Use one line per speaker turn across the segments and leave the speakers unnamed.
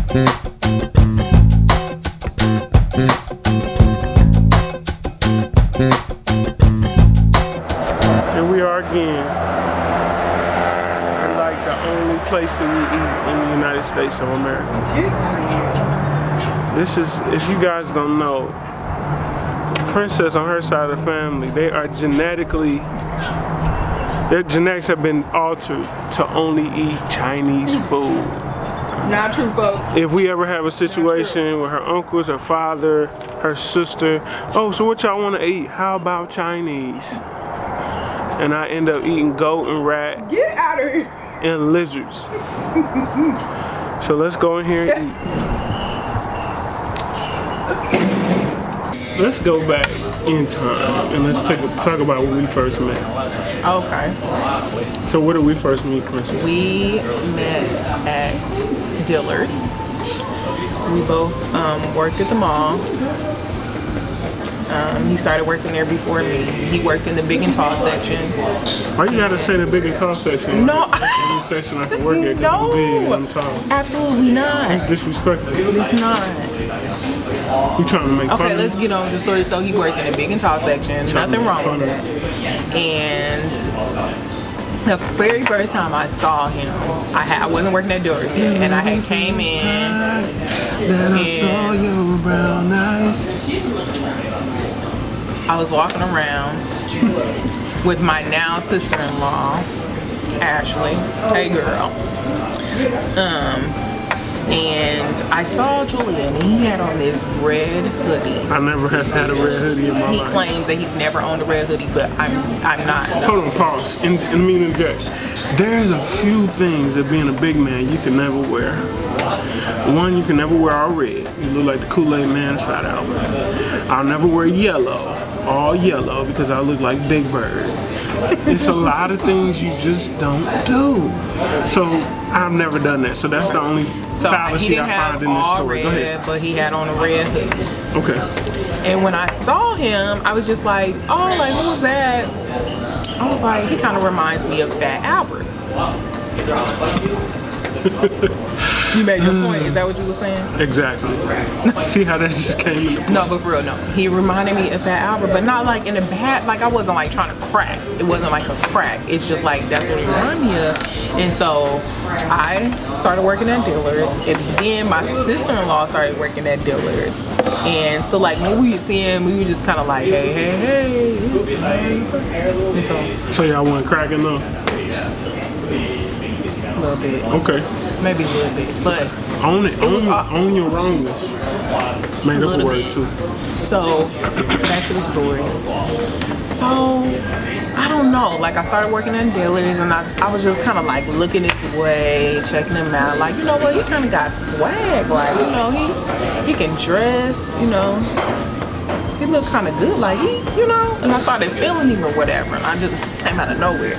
Here we are again. We're like the only place that we eat in the United States of America. This is, if you guys don't know, Princess on her side of the family, they are genetically, their genetics have been altered to only eat Chinese food.
Not true, folks.
If we ever have a situation with her uncles, her father, her sister, oh, so what y'all want to eat? How about Chinese? And I end up eating goat and rat.
Get out of here.
And lizards. So let's go in here and eat. Let's go back in time and let's talk about when we first met.
Okay.
So where did we first meet, Princess?
We met at Dillard's. We both worked at the mall. He started working there before me. He worked in the big and tall section.
Why you gotta say the big and tall section?
No.
Any section I can work at, no. Big and I'm tall.
Absolutely not.
It's disrespectful.
It's not.
You trying to make fun of me?
Okay, let's get on with the story. So he worked in the big and tall section. Nothing wrong with that. And the very first time I saw him, I wasn't working at Dillard's yet, and I had came in.
Then I saw your brown eyes.
I was walking around with my now sister-in-law, Ashley. Hey, girl. And I saw Julian, and he had on this red hoodie.
I never have had a red hoodie in my life.
He claims that he's never owned a red hoodie, but I'm not.
Hold on, pause. In me interject. There's a few things that being a big man you can never wear. One, you can never wear all red. You look like the Kool-Aid man inside out. I'll never wear yellow, all yellow, because I look like Big Bird. It's a lot of things you just don't do. So I've never done that. So that's the only fallacy I find in this story. Go ahead.
But he had on a red hoodie.
Okay.
And when I saw him, I was just like, oh, like, who was that? I was like, he kind of reminds me of Fat Albert. You made your point. Is that what you were saying?
Exactly. See how that just came into play?
No, but for real, no. He reminded me of Fat Albert, but not like in a bad, like I wasn't like trying to crack. It wasn't like a crack. It's just like, that's what he reminded me of. And so I started working at Dillard's, and then my sister-in-law started working at Dillard's. And so like when we would see him, we were just kind of like, hey, hey, hey. And
so y'all weren't cracking though?
A little bit.
Okay.
Maybe a little bit, but
own it. Own your wrongness. Made up a word too.
So back to the story. So I don't know. Like I started working in Dillard's, and I was just kind of like looking his way, checking him out. Like, you know what? He kind of got swag. Like, you know, he can dress. You know, he looked kind of good. Like you know. And I started feeling him or whatever, and I just came out of nowhere.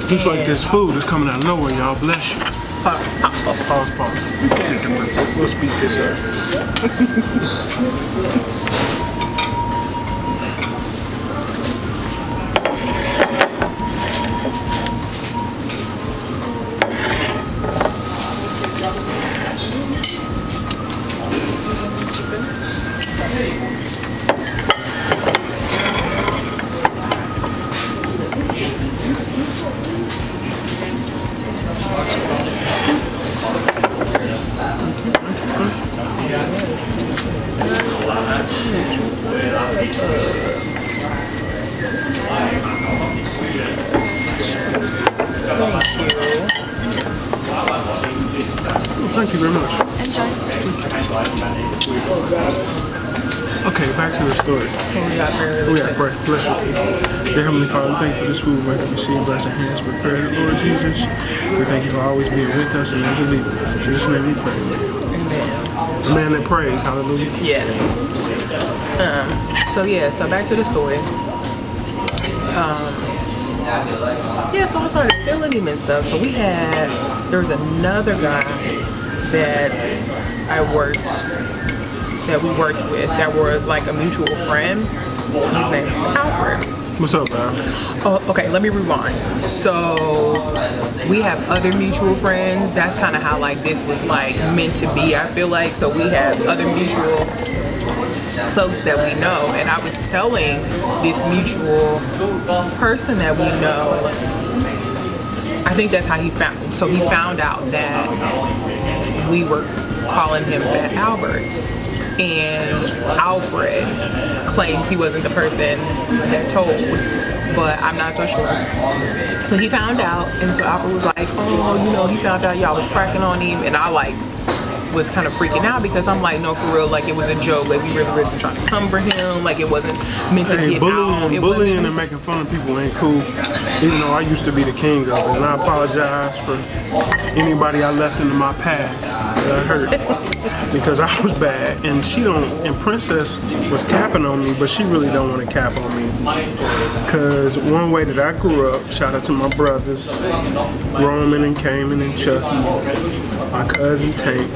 Just like this food is coming out of nowhere, y'all. Bless you. Pause. We'll speed this up. Thank you very much.
Enjoy.
Okay, back to the story. We got prayer. Bless you. Dear Heavenly Father, we thank you for this food we're going to receive. Bless our hands with prayer, Lord Jesus. We thank you for always being with us and never leaving us. In Jesus' name we pray. Amen. The man that prays, hallelujah.
Yes. So back to the story. So I started feeling him and stuff. So there was another guy that we worked with that was like a mutual friend. His name is Alfred.
What's up, man?
Oh, okay, let me rewind. So we have other mutual friends. That's kind of how like this was like meant to be, I feel like. So we have other mutual folks that we know, and I was telling this mutual person that we know, I think that's how he found. So he found out that we were calling him Fat Albert, and Alfred claims he wasn't the person that told, but I'm not so sure. So he found out, and so Alfred was like, oh, you know, he found out y'all was cracking on him, and I like was kind of freaking out because I'm like, no, for real, like it was a joke, like we really wasn't trying to come for him, like it wasn't meant to get out.
Bullying and making fun of people ain't cool, even though I used to be the king of it, and I apologize for anybody I left into my path that I hurt because I was bad, and Princess was capping on me, but she really don't want to cap on me because one way that I grew up, shout out to my brothers, Roman and Cayman and Chucky, my cousin Tank,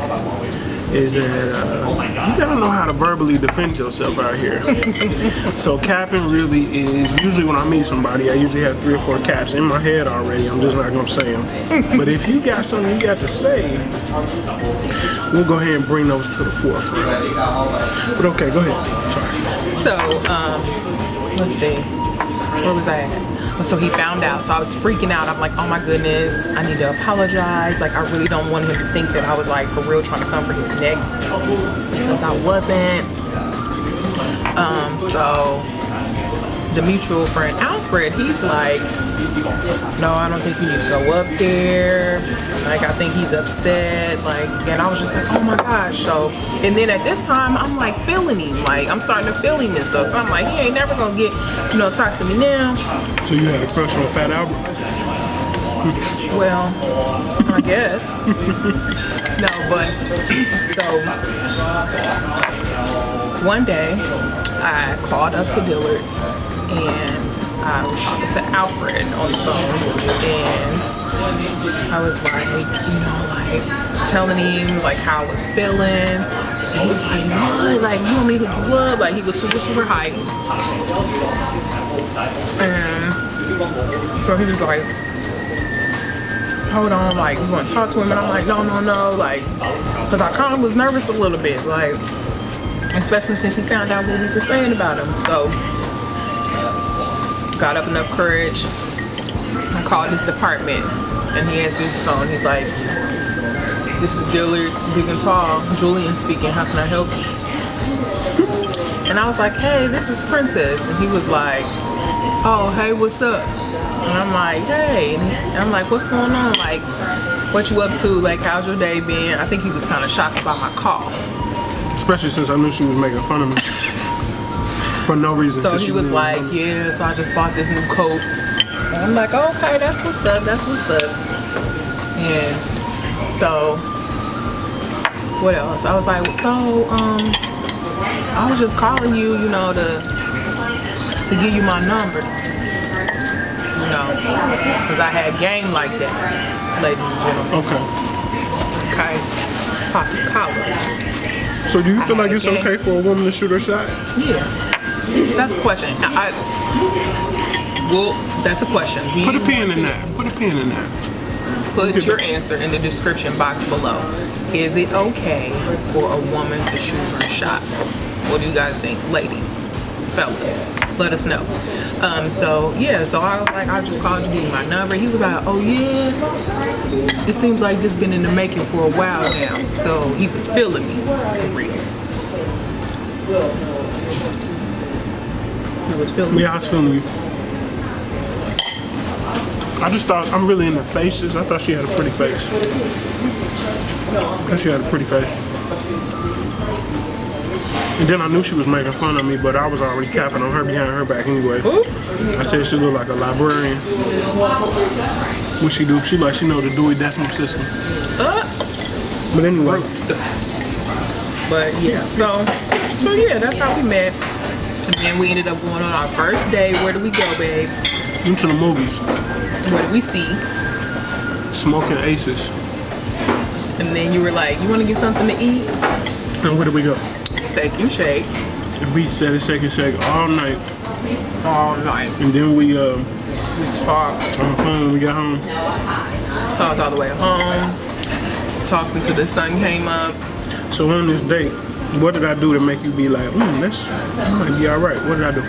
is that you gotta know how to verbally defend yourself out here. So capping really is, usually when I meet somebody, I usually have 3 or 4 caps in my head already. I'm just not gonna say them. But if you got something you got to say, we'll go ahead and bring those to the forefront. But okay, go ahead. Sorry.
So, let's see. Where was I at? So he found out, so I was freaking out. I'm like, oh my goodness, I need to apologize. Like, I really don't want him to think that I was like for real trying to come for his neck, because I wasn't. So the mutual friend Alfred, he's like, no, I don't think you need to go up there. Like, I think he's upset. Like, and I was just like, oh my gosh. So, and then at this time, I'm like feeling him. Like, I'm starting to feel him and stuff. So I'm like, he ain't never gonna get, talk to me now.
So you had a crush on Fat Albert?
Well, I guess. No, but so one day I called up to Dillard's and I was talking to Alfred on the phone, and I was like, like telling him like how I was feeling, and he was like, what? Like, you want me to hook you up? Like, he was super, super hyped. And so he was like, hold on, like, you want to talk to him? And I'm like, no, like, because I kind of was nervous a little bit, like, especially since he found out what we were saying about him. So got up enough courage. I called his department, and he answers the phone. He's like, this is Dillard's, big and tall. Julian speaking, how can I help you? And I was like, hey, this is Princess. And he was like, oh, hey, what's up? And I'm like, hey. And I'm like, what's going on? Like, what you up to? Like, how's your day been? I think he was kind of shocked about my call.
Especially since I knew she was making fun of me. For no reason.
So he was like, yeah, so I just bought this new coat. And I'm like, okay, that's what's up, that's what's up. And so, what else? I was like, so, I was just calling you, to give you my number. Because I had game like that, ladies and gentlemen. Okay. Pop your collar.
So do you feel like it's okay for a woman to shoot her shot?
Yeah. That's a question. Well, that's a question.
Put a pin in that. Put a pin in that.
Put your answer in the description box below. Is it okay for a woman to shoot her shot? What do you guys think? Ladies, fellas, let us know. So I was like, I just called you to give you my number. He was like, oh yeah? It seems like this has been in the making for a while now. So he was feeling me, for real. He was feeling me.
Yeah, I was feeling you. I just thought, I'm really into faces. I thought she had a pretty face. And then I knew she was making fun of me, but I was already capping on her behind her back anyway. I said she looked like a librarian. What she do? She know the Dewey Decimal System. But anyway.
But yeah, so yeah, that's how we met. And then we ended up going on our first day. Where did we go, babe?
Went to the movies.
What did we see?
Smoking Aces.
And then you were like, you want to get something to eat?
And where did we go?
Steak and Shake.
The beat steady, Steak and Shake all night.
all night.
And then we
Talked.
on the phone when we got home.
Talked all the way home. Talked until the sun came up.
So on this date, what did I do to make you be like, that might be alright? What did I do?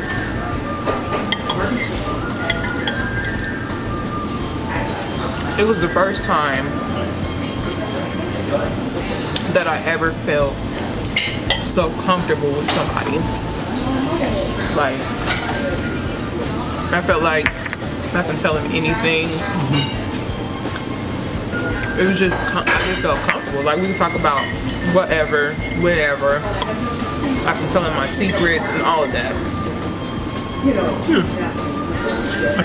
It was the first time that I ever felt so comfortable with somebody. Like, I felt like I can tell him anything. It was just, I just felt comfortable. Like, we could talk about whatever, whenever. I can tell him my secrets and all of that.
I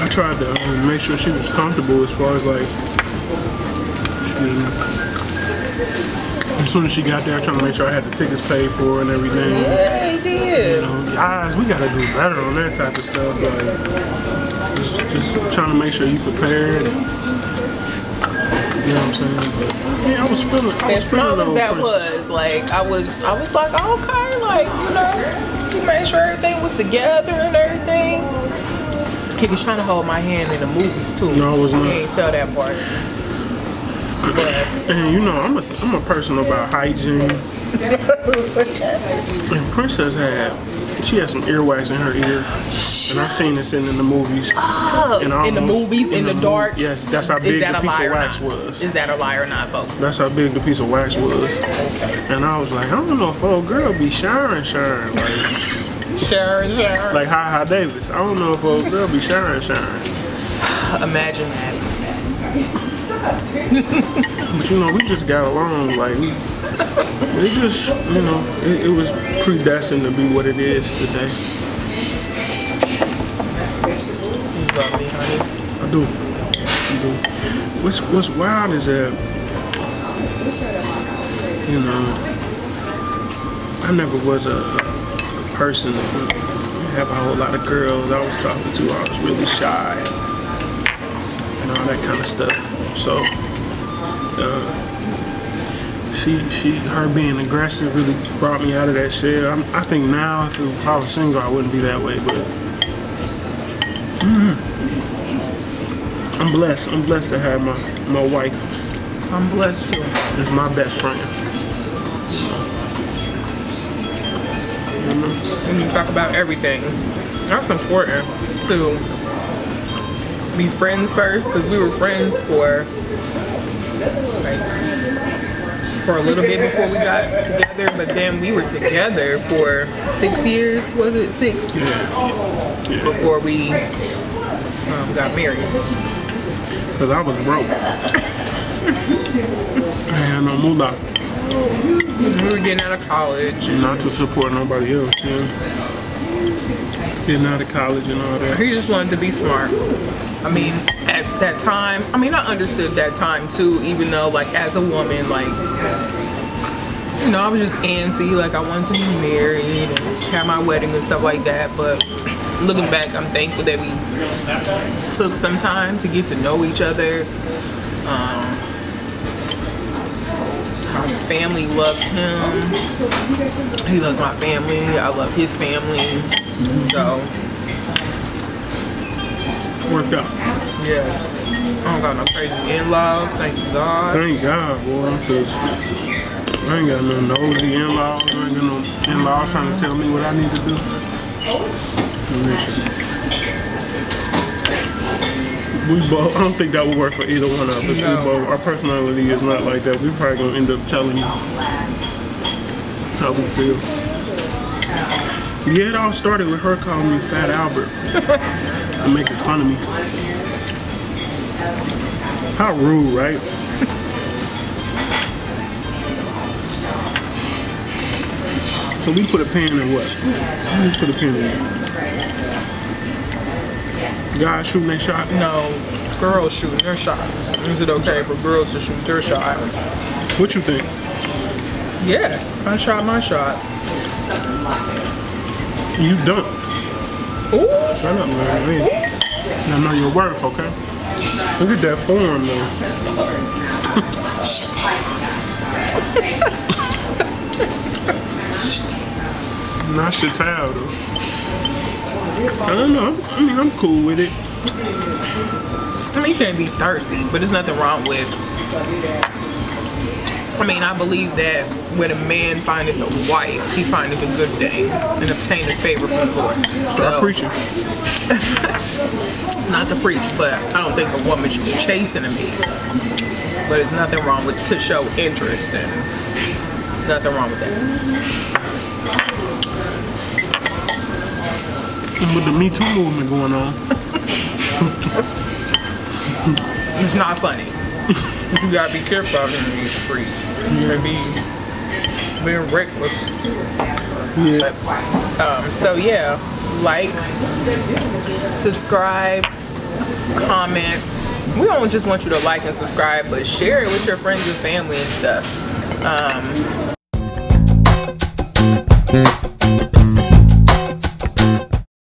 tried to make sure she was comfortable as far as like, excuse me. As soon as she got there, I tried to make sure I had the tickets paid for and everything.
Yeah, he did.
You know, guys, we gotta do better on that type of stuff. Like, just trying to make sure you prepared. And, you know what I'm saying? But, yeah, I was feeling.
As small as that was, like I was like, okay, like, you know, he made sure everything was together and everything. He was trying to hold my hand in the movies too.
No, I was not.
He ain't tell that part. But,
and you know, I'm a person about hygiene. And Princess she had some earwax in her ear, and I seen it sitting in the movies.
Oh, in the movies, in the dark.
Yes, that's how big the piece of wax was.
Is that a lie or not, folks?
That's how big the piece of wax was. And I was like, I don't know if old girl be sharing, like
sharing.
Like Hi Davis. I don't know if old girl be sharing.
Imagine that.
But you know, we just got along. Like we just, you know, it was predestined to be what it is today.
You love me, honey.
I do. What's wild is that, you know, I never was a person that have a whole lot of girls I was talking to. I was really shy and all that kind of stuff. So her being aggressive really brought me out of that shit. I think now if I was single, I wouldn't be that way, but I'm blessed. I'm blessed to have my wife.
I'm blessed too.
It's my best friend.
When you talk about everything, that's important to be friends first, because we were friends for a little bit before we got together, but then we were together for 6 years. Was it 6?
Yeah.
Before we got married.
Because I was broke. I had no moolah.
We were getting out of college.
Not to support nobody else, yeah. Getting out of college and all that.
He just wanted to be smart. I mean, at that time, I understood that time too, even though, like, as a woman, like, you know, I was just antsy, like, I wanted to be married and have my wedding and stuff like that. But looking back, I'm thankful that we took some time to get to know each other. My family loves him. He loves my family. I love his family. So,
worked out.
yes. I don't got no crazy in-laws, thank God.
Thank God, boy, because I ain't got no nosy in-laws. I ain't got no in-laws trying to tell me what I need to do. We both, I don't think that would work for either one of us.
No.
We both, our personality is not like that. We probably gonna end up telling you how we feel. Yeah, it all started with her calling me Fat Albert and making fun of me. How rude, right? So we put a pin in what? We put a pin in. Guys shooting their shot?
No, girls shooting their shot. Is it okay for girls to shoot their shot?
What you think?
Yes, I shot my shot.
You don't.
Ooh.
Shut up, man. I know your worth, okay? Look at that form, though. Not your towel though. I don't know. I mean, I'm cool with it.
I mean, you can't be thirsty, but there's nothing wrong with. I mean, I believe that when a man findeth a wife, he findeth a good thing and obtaineth favor from the Lord.
Start preaching.
Not to preach, but I don't think a woman should be chasing a man. But there's nothing wrong with to show interest, and nothing wrong with that.
And with the Me Too movement going on.
It's not funny. You gotta be careful out here in these streets. You gotta be being reckless.
Yeah.
But, so yeah, like, subscribe, comment. We don't just want you to like and subscribe, but share it with your friends and family and stuff.